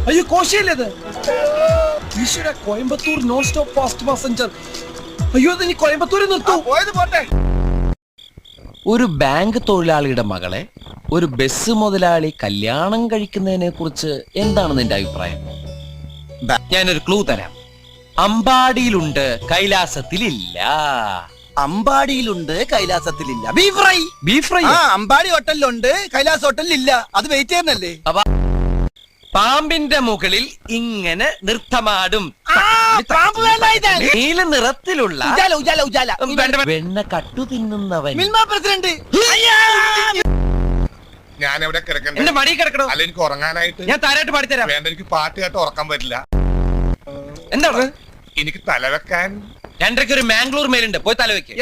അയ്യോ കോശിയല്ലേ ഇത്? ഈശ്വര, Coimbatore non stop fast passenger. അയ്യോ, ഇത് നീ കോയമ്പത്തൂരിൽ നിർത്തൂ. പോയത് പോട്ടെ. ഒരു ബാങ്ക് തൊഴിലാളിയുടെ മകളെ ഒരു ബസ് മുതലാളി കല്യാണം കഴിക്കുന്നതിനെ കുറിച്ച് എന്താണ് നിന്റെ അഭിപ്രായം? ഞാനൊരു ക്ലൂ തരാം. അമ്പാടിയിലുണ്ട്, കൈലാസത്തിലില്ല. അമ്പാടിയിലുണ്ട്, കൈലാസത്തിലില്ല. Beef fry. Beef fry. Ambadi ഹോട്ടലിലുണ്ട്, കൈലാസ് ഹോട്ടലിലില്ല. അത് വെയിറ്റ് ചെയ്യുന്നല്ലേ? പാമ്പിന്റെ മുകളിൽ ഇങ്ങനെ നൃത്തമാടും നീല നിറത്തിലുള്ള വെണ്ണ കട്ടു തിന്നുന്നവൻ. പ്രസിഡന്റ്. ഞാൻ എവിടെ കിടക്കണ്ടേ? എന്റെ മടി കിടക്കണോ? അല്ല, എനിക്ക് ഉറങ്ങാനായിട്ട്. ഞാൻ താരായിട്ട് പാടിത്തരാം. വേണ്ട, എനിക്ക് പാട്ട് കേട്ട് ഉറക്കാൻ പറ്റില്ല. എന്താണ്? എനിക്ക് തലവെക്കാൻ. 2:30 ഒരു മാംഗ്ലൂർ മേലുണ്ട്, പോയി തലവെക്ക്.